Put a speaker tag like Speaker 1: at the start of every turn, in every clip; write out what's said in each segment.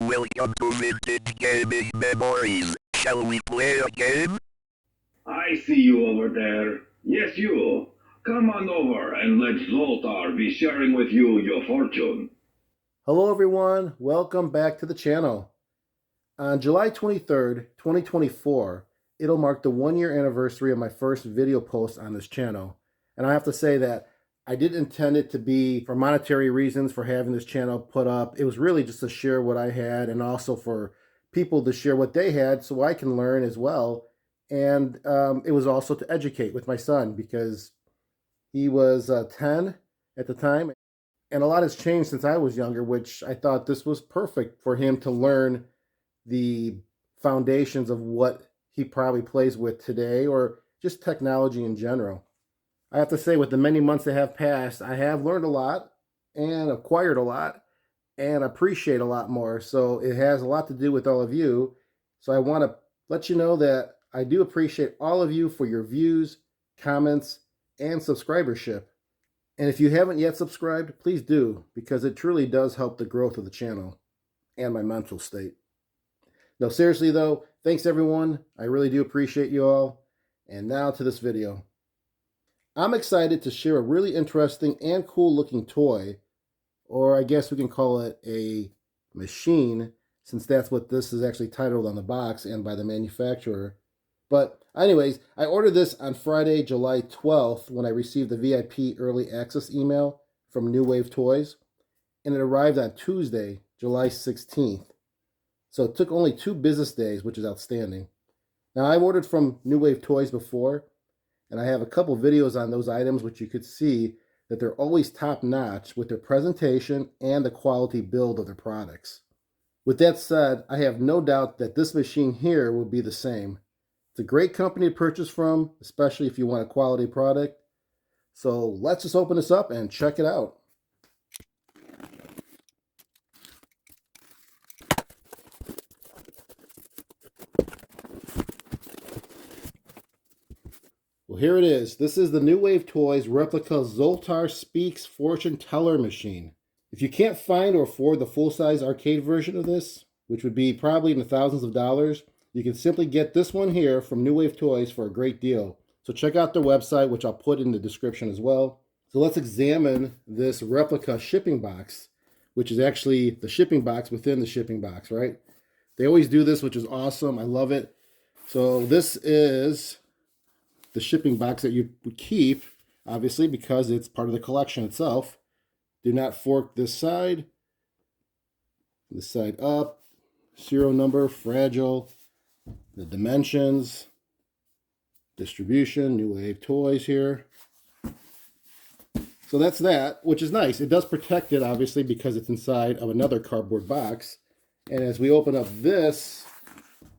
Speaker 1: Welcome to Vintage Gaming Memories. Shall we play a game?
Speaker 2: I see you over there. Yes, you. Come on over and let Zoltar be sharing with you your fortune.
Speaker 3: Hello everyone, welcome back to the channel. On July 23rd, 2024, it'll mark the 1-year anniversary of my first video post on this channel. And I have to say that I didn't intend it to be for monetary reasons for having this channel put up. It was really just to share what I had and also for people to share what they had so I can learn as well. And it was also to educate with my son because he was 10 at the time. And a lot has changed since I was younger, which I thought this was perfect for him to learn the foundations of what he probably plays with today or just technology in general. I have to say, with the many months that have passed, I have learned a lot and acquired a lot and appreciate a lot more. So it has a lot to do with all of you. So I want to let you know that I do appreciate all of you for your views, comments, and subscribership. And if you haven't yet subscribed, please do, because it truly does help the growth of the channel and my mental state. No, seriously though, thanks everyone. I really do appreciate you all. And now to this video. I'm excited to share a really interesting and cool looking toy, or I guess we can call it a machine, since that's what this is actually titled on the box and by the manufacturer. But anyways, I ordered this on Friday, July 12th when I received the VIP early access email from New Wave Toys, and it arrived on Tuesday, July 16th. So it took only 2 business days, which is outstanding. Now, I've ordered from New Wave Toys before, and I have a couple videos on those items, which you could see that they're always top-notch with their presentation and the quality build of their products. With that said, I have no doubt that this machine here will be the same. It's a great company to purchase from, especially if you want a quality product. So let's just open this up and check it out. Well, here it is. This is the New Wave Toys replica Zoltar Speaks Fortune Teller machine. If you can't find or afford the full-size arcade version of this, which would be probably in the thousands of dollars, you can simply get this one here from New Wave Toys for a great deal. So check out their website, which I'll put in the description as well. So let's examine this replica shipping box, which is actually the shipping box within the shipping box, right? They always do this, which is awesome. I love it. So this is the shipping box that you would keep, obviously, because it's part of the collection itself. Do not fork this side up, serial number, fragile, the dimensions, distribution, New Wave Toys here. So that's that, which is nice. It does protect it, obviously, because it's inside of another cardboard box. And as we open up this,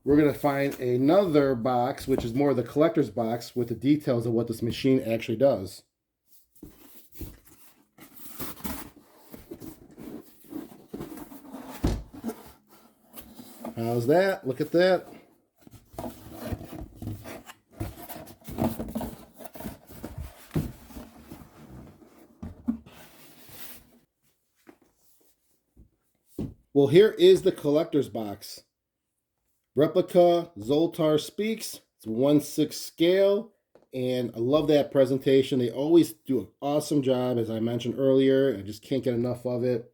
Speaker 3: we're going to find another box, which is more of the collector's box with the details of what this machine actually does. How's that? Look at that. Well, here is the collector's box. Replica Zoltar Speaks. It's 1/6 scale, and I love that presentation. They always do an awesome job, as I mentioned earlier. I just can't get enough of it.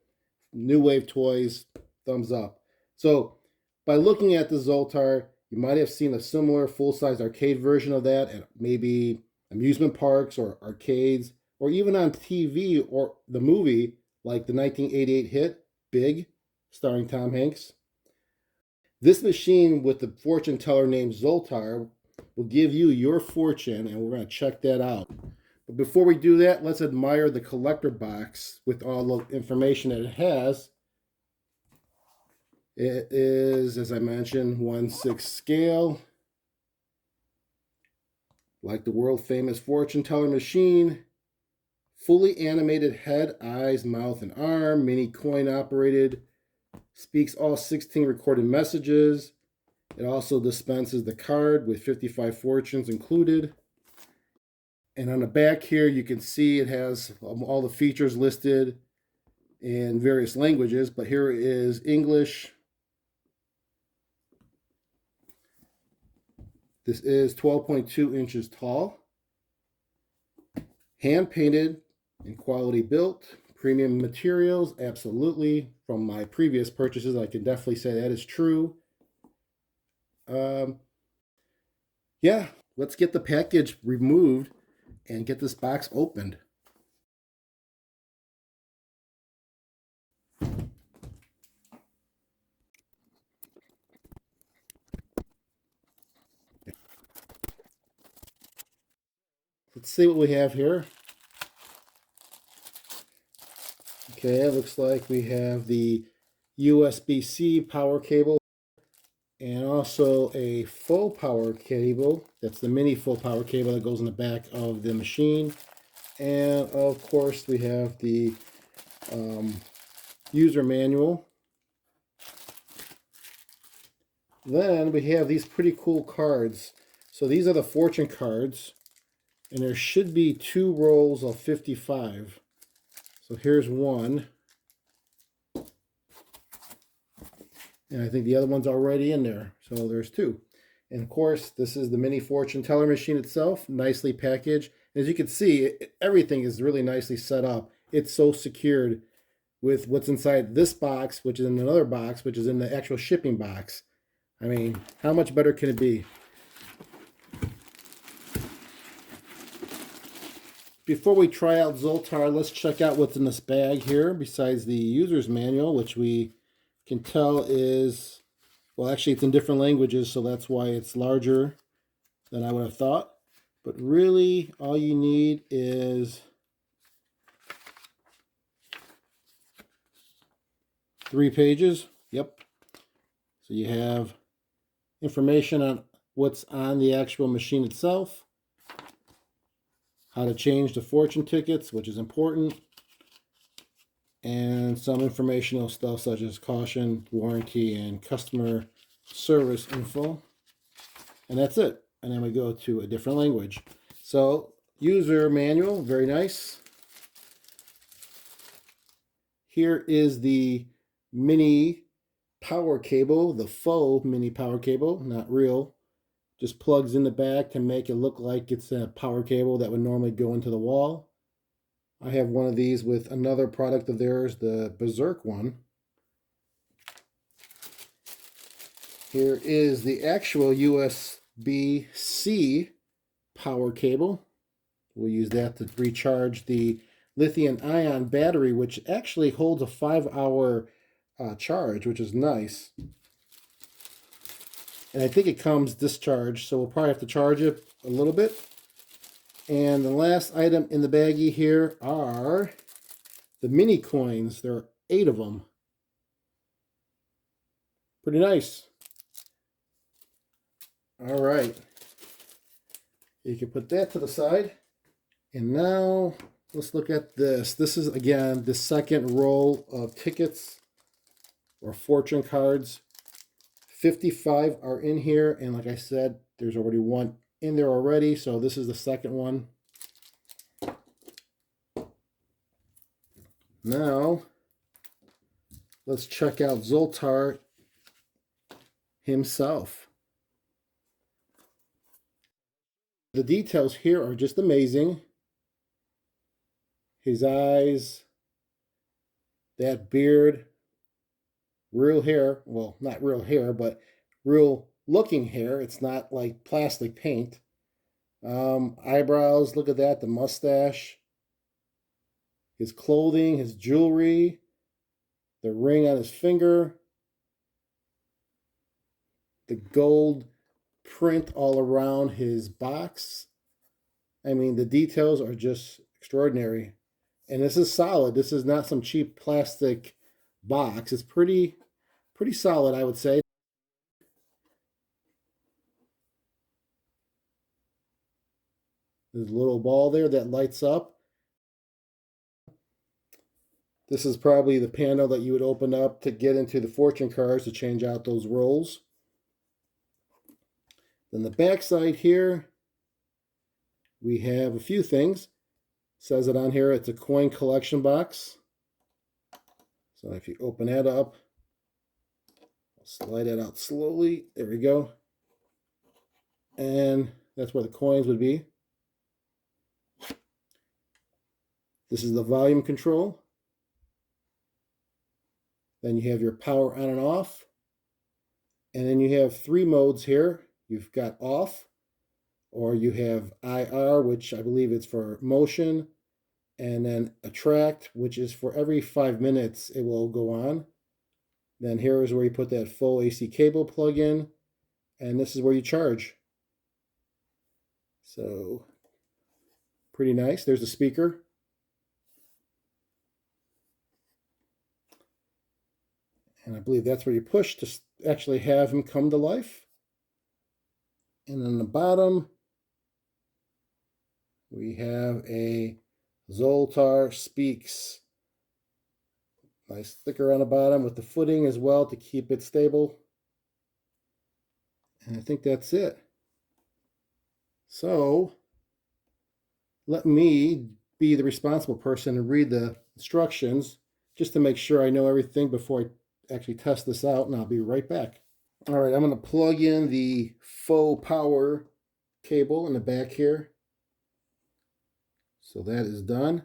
Speaker 3: New Wave Toys, thumbs up. So by looking at the Zoltar, you might have seen a similar full-size arcade version of that at maybe amusement parks or arcades, or even on TV or the movie like the 1988 hit Big, starring Tom Hanks. This machine with the fortune teller named Zoltar will give you your fortune, and we're going to check that out. But before we do that, let's admire the collector box with all the information that it has. It is, as I mentioned, 1/6 scale, like the world-famous fortune teller machine. Fully animated head, eyes, mouth, and arm, mini coin operated. Speaks all 16 recorded messages. It also dispenses the card with 55 fortunes included. And on the back here, you can see it has all the features listed in various languages, but here is English, This is 12.2 inches tall, hand painted and quality built, premium materials, absolutely. From my previous purchases, I can definitely say that is true. Yeah, let's get the package removed and get this box opened. Let's see what we have here. Okay, it looks like we have the USB-C power cable and also a full power cable. That's the mini full power cable that goes in the back of the machine. And of course, we have the user manual. Then we have these pretty cool cards. So these are the fortune cards, and there should be 2 rolls of 55. So here's one. And I think the other one's already in there. So there's 2. And of course, this is the mini fortune teller machine itself, nicely packaged. As you can see, everything is really nicely set up. It's so secured with what's inside this box, which is in another box, which is in the actual shipping box. I mean, how much better can it be? Before we try out Zoltar, let's check out what's in this bag here, besides the user's manual, which we can tell is, well, actually it's in different languages, so that's why it's larger than I would have thought. But really, all you need is 3 pages. Yep. So you have information on what's on the actual machine itself, how to change the fortune tickets, which is important, and some informational stuff such as caution, warranty, and customer service info. And that's it. And then we go to a different language. So, user manual, very nice. Here is the mini power cable, the faux mini power cable, not real. Just plugs in the back to make it look like it's a power cable that would normally go into the wall. I have one of these with another product of theirs, the Berserk one. Here is the actual USB-C power cable. We'll use that to recharge the lithium-ion battery, which actually holds a 5-hour charge, which is nice. And I think it comes discharged, so we'll probably have to charge it a little bit. And the last item in the baggie here are the mini coins. There are 8 of them. Pretty nice. All right. You can put that to the side. And now let's look at this. This is, again, the second roll of tickets or fortune cards. 55 are in here, and like I said, there's already one in there already, so this is the second one. Now, let's check out Zoltar himself. The details here are just amazing. His eyes, that beard, real hair, well, not real hair, but real looking hair. It's not like plastic paint. Eyebrows, look at that, the mustache, his clothing, his jewelry, the ring on his finger, the gold print all around his box. I mean, the details are just extraordinary. And this is solid. This is not some cheap plastic box. It's pretty solid, I would say. There's a little ball there that lights up. This is probably the panel that you would open up to get into the fortune cards to change out those rolls. Then the back side here, we have a few things. It says it on here, it's a coin collection box. So if you open that up, I'll slide it out slowly. There we go. and that's where the coins would be. This is the volume control. Then you have your power on and off. And then you have three modes here. You've got off, or you have IR, which I believe is for motion, and then attract, which is for every 5 minutes it will go on. Then here is where you put that full AC cable plug in, and this is where you charge. So pretty nice. There's a speaker. And I believe that's where you push to actually have him come to life. And on the bottom, we have a Zoltar Speaks. Nice sticker on the bottom with the footing as well to keep it stable. And I think that's it. So let me be the responsible person and read the instructions just to make sure I know everything before I actually test this out, and I'll be right back. All right, I'm going to plug in the faux power cable in the back here. So that is done.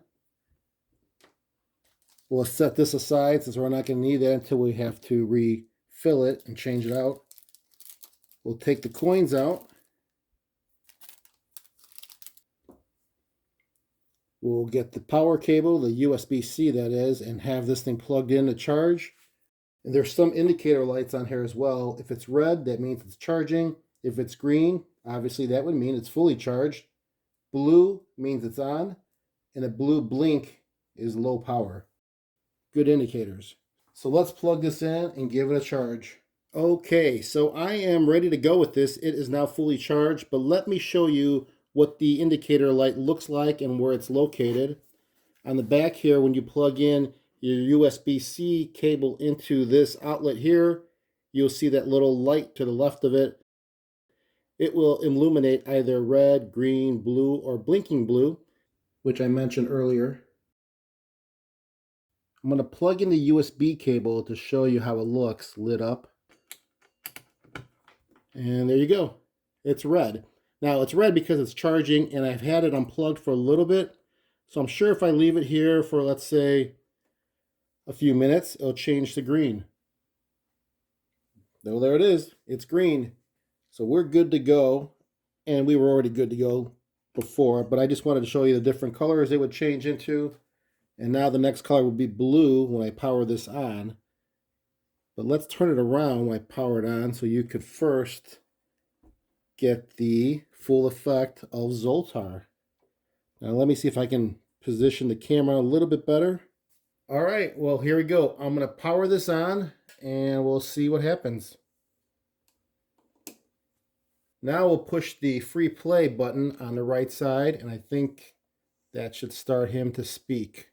Speaker 3: We'll set this aside since we're not going to need that until we have to refill it and change it out. We'll take the coins out. We'll get the power cable, the USB-C that is, and have this thing plugged in to charge. And there's some indicator lights on here as well. If it's red, that means it's charging. If it's green, obviously that would mean it's fully charged. Blue means it's on. And a blue blink is low power. Good indicators. So let's plug this in and give it a charge. Okay, so I am ready to go with this. It is now fully charged, but let me show you what the indicator light looks like and where it's located. On the back here, when you plug in your USB-C cable into this outlet here, you'll see that little light to the left of it. It will illuminate either red, green, blue, or blinking blue, which I mentioned earlier. I'm going to plug in the USB cable to show you how it looks lit up. And there you go. It's red. Now it's red because it's charging, and I've had it unplugged for a little bit. So I'm sure if I leave it here for, let's say, a few minutes, it'll change to green. Oh, there it is. It's green. So we're good to go. And we were already good to go before, but I just wanted to show you the different colors it would change into. And now the next color will be blue when I power this on. But let's turn it around when I power it on so you could first get the full effect of Zoltar. Now let me see if I can position the camera a little bit better. All right, well, here we go. I'm going to power this on and we'll see what happens. Now we'll push the free play button on the right side, and I think that should start him to speak.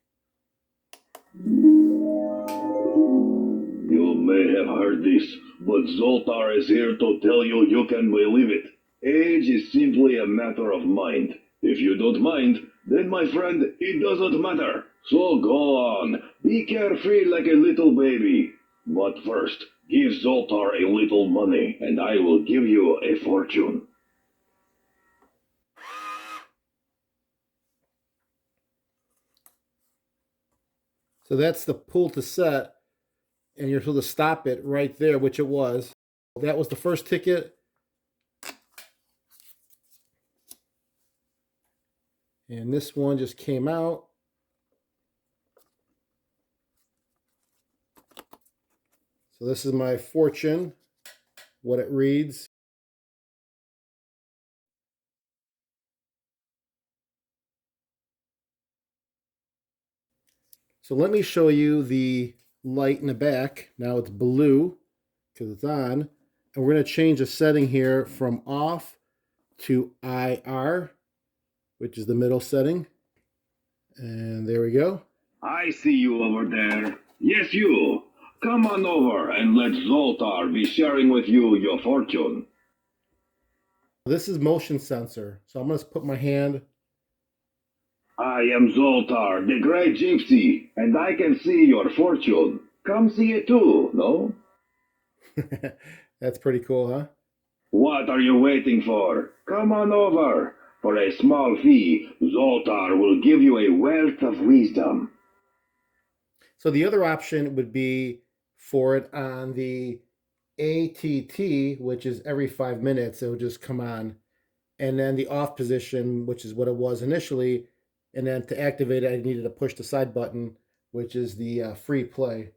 Speaker 2: You may have heard this, but Zoltar is here to tell you you can believe it. Age is simply a matter of mind. If you don't mind, then my friend, it doesn't matter. So go on, be carefree like a little baby. But first, give Zoltar a little money, and I will give you a fortune.
Speaker 3: So that's the pull to set, and you're supposed to stop it right there, which it was. That was the first ticket. And this one just came out. So this is my fortune, what it reads. So let me show you the light in the back. Now it's blue because it's on. And we're going to change the setting here from off to IR, which is the middle setting. And there we go.
Speaker 2: I see you over there. Yes, you. Come on over and let Zoltar be sharing with you your fortune.
Speaker 3: This is motion sensor. So I'm going to put my hand.
Speaker 2: I am Zoltar, the great gypsy, and I can see your fortune. Come see it too, no?
Speaker 3: That's pretty cool, huh?
Speaker 2: What are you waiting for? Come on over. For a small fee, Zoltar will give you a wealth of wisdom.
Speaker 3: So the other option would be for it on the ATT, which is every 5 minutes, it'll just come on. And then the off position, which is what it was initially. And then to activate it, I needed to push the side button, which is the free play.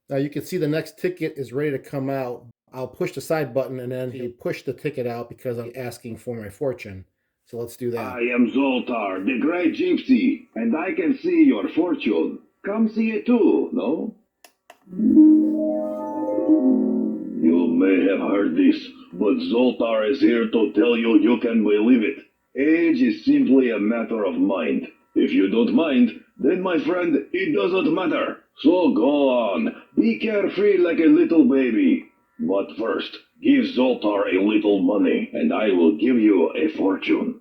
Speaker 3: Now you can see the next ticket is ready to come out. I'll push the side button and then he pushed the ticket out because I'm asking for my fortune. So let's do that.
Speaker 2: I am Zoltar, the Great Gypsy, and I can see your fortune. Come see it too, no? You may have heard this, but Zoltar is here to tell you you can believe it. Age is simply a matter of mind. If you don't mind, then my friend, it doesn't matter. So go on, be carefree like a little baby. But first, give Zoltar a little money, and I will give you a fortune.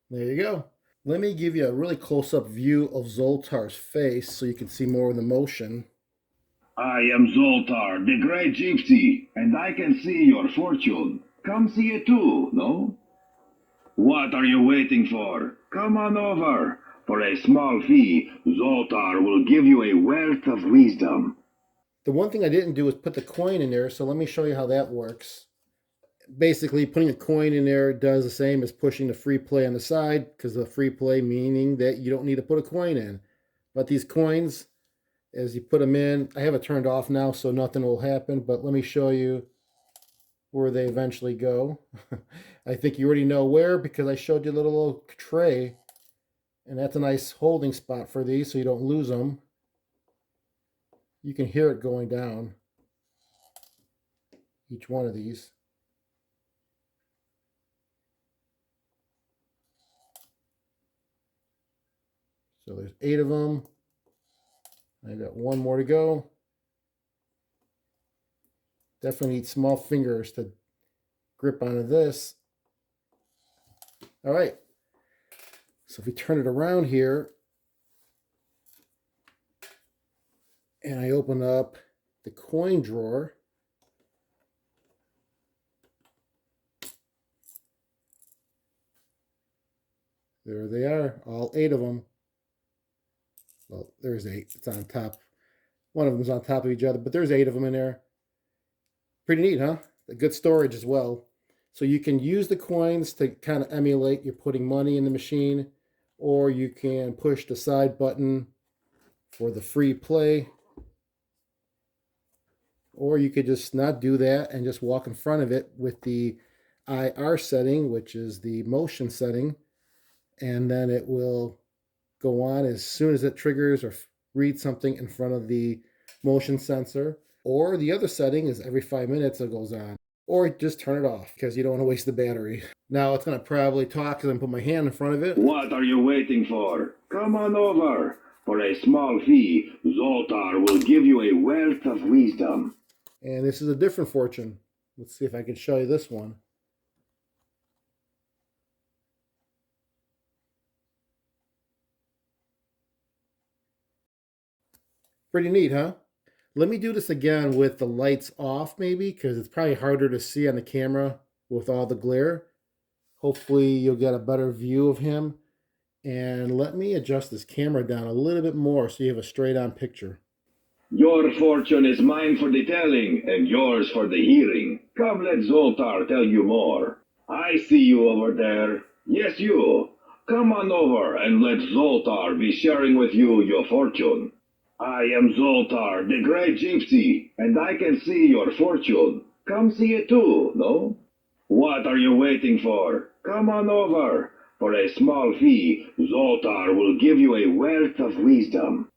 Speaker 3: There you go. Let me give you a really close-up view of Zoltar's face so you can see more of the motion.
Speaker 2: I am Zoltar, the Great Gypsy, and I can see your fortune. Come see it too, no? What are you waiting for? Come on over. For a small fee, Zoltar will give you a wealth of wisdom.
Speaker 3: The one thing I didn't do is put the coin in there, so let me show you how that works. Basically, putting a coin in there does the same as pushing the free play on the side, because the free play meaning that you don't need to put a coin in. But these coins, as you put them in, I have it turned off now, so nothing will happen, but let me show you where they eventually go. I think you already know where because I showed you a little tray, and that's a nice holding spot for these so you don't lose them. You can hear it going down, each one of these. So there's 8 of them. I got one more to go. Definitely need small fingers to grip onto this. All right. So if we turn it around here, and I open up the coin drawer, there they are, all 8 of them. Well, there's 8. It's on top. One of them's on top of each other, but there's 8 of them in there. Pretty neat, huh? A good storage as well. So you can use the coins to kind of emulate you're putting money in the machine, or you can push the side button for the free play, or you could just not do that and just walk in front of it with the IR setting, which is the motion setting, and then it will go on as soon as it triggers or reads something in front of the motion sensor. Or the other setting is every 5 minutes it goes on. Or just turn it off because you don't want to waste the battery. Now it's going to probably talk because I'm put my hand in front of it.
Speaker 2: What are you waiting for? Come on over. For a small fee, Zoltar will give you a wealth of wisdom.
Speaker 3: And this is a different fortune. Let's see if I can show you this one. Pretty neat, huh? Let me do this again with the lights off maybe, because it's probably harder to see on the camera with all the glare. Hopefully you'll get a better view of him. And let me adjust this camera down a little bit more so you have a straight on picture.
Speaker 2: Your fortune is mine for the telling, and yours for the hearing. Come let Zoltar tell you more. I see you over there. Yes, you. Come on over and let Zoltar be sharing with you your fortune. I am Zoltar, the Great Gypsy, and I can see your fortune. Come see it too, no? What are you waiting for? Come on over. For a small fee, Zoltar will give you a wealth of wisdom.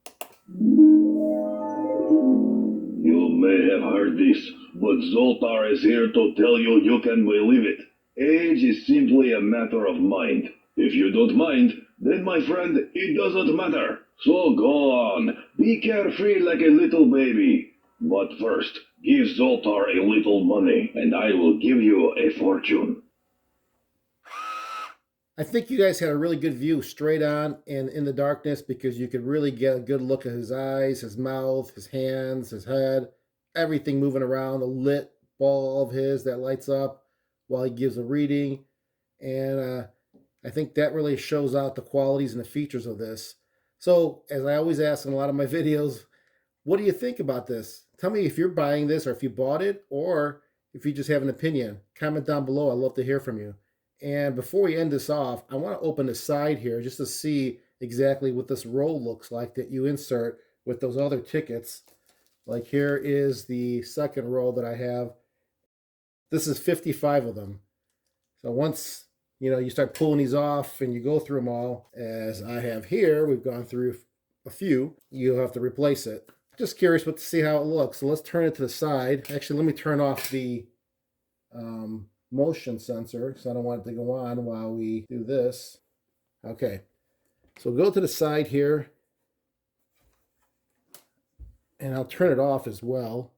Speaker 2: You may have heard this, but Zoltar is here to tell you you can believe it. Age is simply a matter of mind. If you don't mind, then my friend, it doesn't matter. So go on, be carefree like a little baby. But first, give Zoltar a little money, and I will give you a fortune.
Speaker 3: I think you guys had a really good view straight on and in the darkness because you could really get a good look at his eyes, his mouth, his hands, his head, everything moving around, the lit ball of his that lights up while he gives a reading. And I think that really shows out the qualities and the features of this. So, as I always ask in a lot of my videos, what do you think about this? Tell me if you're buying this or if you bought it or if you just have an opinion. Comment down below. I'd love to hear from you. And before we end this off, I want to open the side here just to see exactly what this roll looks like that you insert with those other tickets. Like here is the second roll that I have. This is 55 of them. So once you start pulling these off and you go through them all, as I have here, we've gone through a few, you'll have to replace it. Just curious to see how it looks. So let's turn it to the side. Actually, let me turn off the motion sensor so I don't want it to go on while we do this. Okay, so go to the side here and I'll turn it off as well.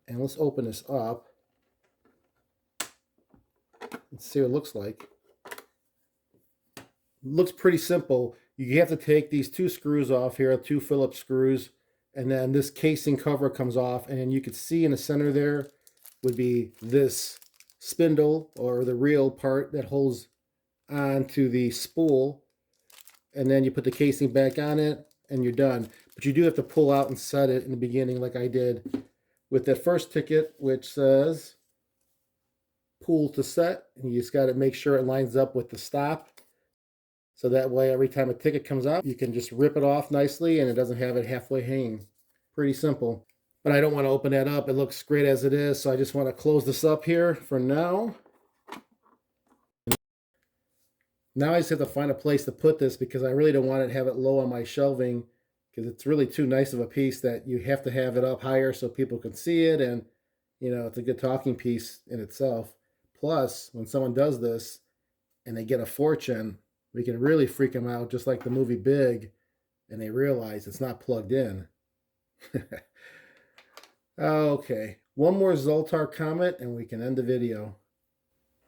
Speaker 3: And let's open this up. Let's see what it looks like. It looks pretty simple. You have to take these two screws off here, 2 Phillips screws, and then this casing cover comes off, and then you can see in the center there would be this spindle or the reel part that holds onto the spool, and then you put the casing back on it and you're done. But you do have to pull out and set it in the beginning like I did with that first ticket, which says pull to set, and you just got to make sure it lines up with the stop. So that way, every time a ticket comes out, you can just rip it off nicely and it doesn't have it halfway hanging. Pretty simple. But I don't want to open that up. It looks great as it is, so I just want to close this up here for now. Now I just have to find a place to put this because I really don't want to have it low on my shelving because it's really too nice of a piece that you have to have it up higher so people can see it, and it's a good talking piece in itself. Plus, when someone does this and they get a fortune, we can really freak them out, just like the movie Big, and they realize it's not plugged in. Okay, one more Zoltar comment and we can end the video.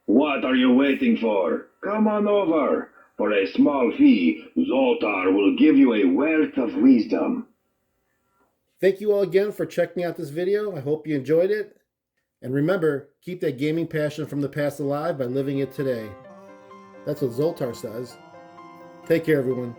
Speaker 2: What are you waiting for? Come on over. For a small fee, Zoltar will give you a wealth of wisdom.
Speaker 3: Thank you all again for checking out this video. I hope you enjoyed it. And remember, keep that gaming passion from the past alive by living it today. That's what Zoltar says. Take care, everyone.